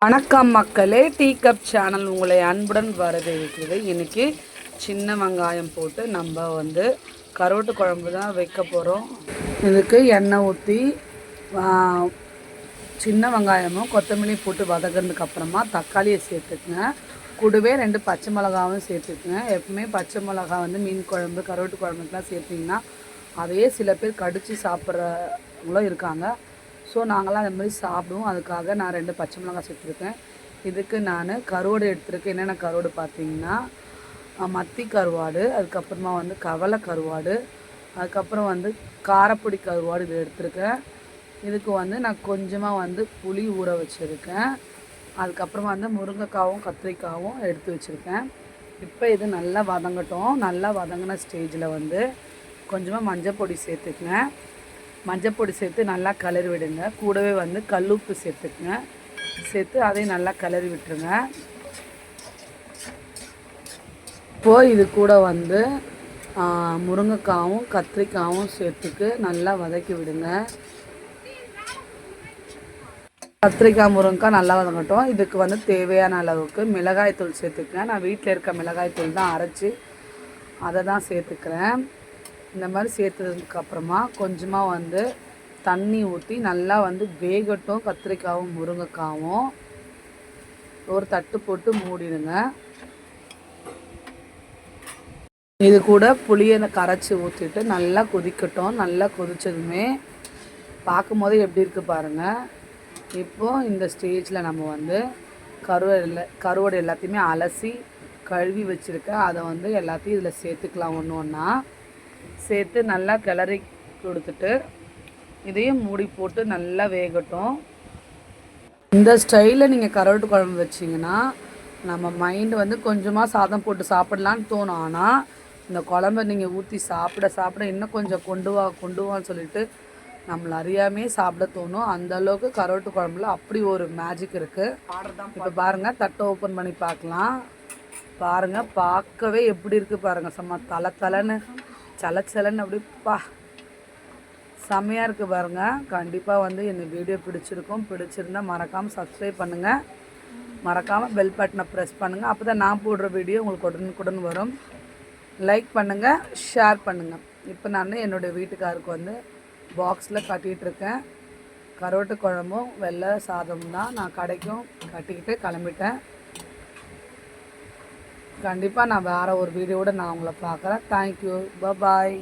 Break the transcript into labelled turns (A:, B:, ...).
A: வணக்கம் மக்களே, tea cup channel உங்களை அன்புடன் வரவேற்கிறது. இன்றைக்கி சின்ன வெங்காயம் போட்டு நம்ம கருவாட்டு குழம்பு தான் வைக்க போகிறோம். இதுக்கு எண்ணெய் ஊற்றி சின்ன வெங்காயமும் கொத்தமல்லி போட்டு வதங்கினதுக்கு அப்புறமா தக்காளியை சேர்த்துக்குங்க. கூடவே 2 பச்சை மிளகாவும் சேர்த்துக்குங்க. எப்பவுமே பச்சை மிளகா மீன் குழம்பு கருவாட்டு குழம்புக்கெலாம் சேர்த்திங்கன்னா அதையே சில பேர் கடித்து சாப்பிட்றவங்களும் இருக்காங்க. ஸோ நாங்களாம் அது மாதிரி சாப்பிடுவோம். அதுக்காக நான் 2 பச்சை மிளகாய் சேர்த்துருக்கேன். இதுக்கு நான் கருவாடு எடுத்துருக்கேன். என்னென்ன கருவாடு பார்த்தீங்கன்னா, மத்தி கருவாடு, அதுக்கப்புறமா கவலை கருவாடு, அதுக்கப்புறம் காரப்பொடி கருவாடு இது எடுத்துருக்கேன். இதுக்கு நான் கொஞ்சமாக புளி ஊற வச்சுருக்கேன். அதுக்கப்புறமா முருங்கைக்காவும் கத்திரிக்காவும் எடுத்து வச்சுருக்கேன். இப்போ இது நல்லா வதங்கட்டும். நல்லா வதங்கின ஸ்டேஜில் கொஞ்சமாக மஞ்சள் பொடி சேர்த்துக்குங்க. மஞ்சள் பொடி சேர்த்து நல்லா கிளறி விடுங்க. கூடவே கல்லுப்பு சேர்த்துக்குங்க. சேர்த்து அதையும் நல்லா கிளறி விட்டுருங்க. இப்போது இது கூட முருங்கைக்காவும் கத்திரிக்காவும் சேர்த்துக்கு நல்லா வதக்கி விடுங்க. கத்திரிக்காய் முருங்கைக்காய் நல்லா வதங்கட்டும். இதுக்கு தேவையான அளவுக்கு மிளகாய்த்தூள் சேர்த்துக்குங்க. நான் வீட்டில் இருக்க மிளகாய்த்தூள் தான் அரைச்சி அதை தான் சேர்த்துக்கிறேன். இந்த மாதிரி சேர்த்ததுக்கப்புறமா கொஞ்சமாக தண்ணி ஊற்றி நல்லா வேகட்டும். கத்திரிக்காவும் முருங்கைக்காவும் ஒரு தட்டு போட்டு மூடிடுங்க. இது கூட புளியை கரைச்சி ஊற்றிட்டு நல்லா கொதிக்கட்டும். நல்லா கொதித்ததுமே பார்க்கும்போது எப்படி இருக்குது பாருங்கள். இப்போது இந்த ஸ்டேஜில் நம்ம கருவாடு எல்லாத்தையுமே அலசி கழுவி வச்சுருக்கேன். அதை எல்லாத்தையும் இதில் சேர்த்துக்கலாம். ஒன்று ஒன்றா சேர்த்து நல்லா கிளறி கொடுத்துட்டு இதையும் மூடி போட்டு நல்லா வேகட்டும். இந்த ஸ்டைலில் நீங்கள் கருவாட்டு குழம்பு வச்சிங்கன்னா நம்ம மைண்டு கொஞ்சமாக சாதம் போட்டு சாப்பிட்லான்னு தோணும். ஆனால் இந்த குழம்பை நீங்கள் ஊற்றி சாப்பிட இன்னும் கொஞ்சம் கொண்டு வான்னு சொல்லிட்டு நம்மளை அறியாமே சாப்பிட தோணும். அந்தளவுக்கு கருவாட்டு குழம்புல அப்படி ஒரு மேஜிக் இருக்குது. இப்போ பாருங்கள், தட்டை ஓப்பன் பண்ணி பார்க்கலாம். பாருங்கள், பார்க்கவே எப்படி இருக்குது பாருங்கள். சும்மா தலைன்னு சலச்சலன்னு அப்படிப்பா செம்மையாக இருக்குது பாருங்கள். கண்டிப்பாக இந்த வீடியோ பிடிச்சிருந்தால் மறக்காமல் சப்ஸ்கிரைப் பண்ணுங்கள். மறக்காமல் பெல் பட்டனை ப்ரெஸ் பண்ணுங்கள். அப்போ தான் நான் போடுற வீடியோ உங்களுக்கு உடனுக்குடன் வரும். லைக் பண்ணுங்கள், ஷேர் பண்ணுங்கள். இப்போ நான் என்னுடைய வீட்டுக்காருக்கு பாக்ஸில் கட்டிகிட்ருக்கேன். கருவாட்டு குழம்பும் வெள்ளை சாதமும் தான். நான் கடைக்கும் கட்டிக்கிட்டு கிளம்பிட்டேன். கண்டிப்பாக நான் வேறு ஒரு வீடியோவோட நான் உங்களை பார்க்குறேன். தேங்க்யூ, பாய்.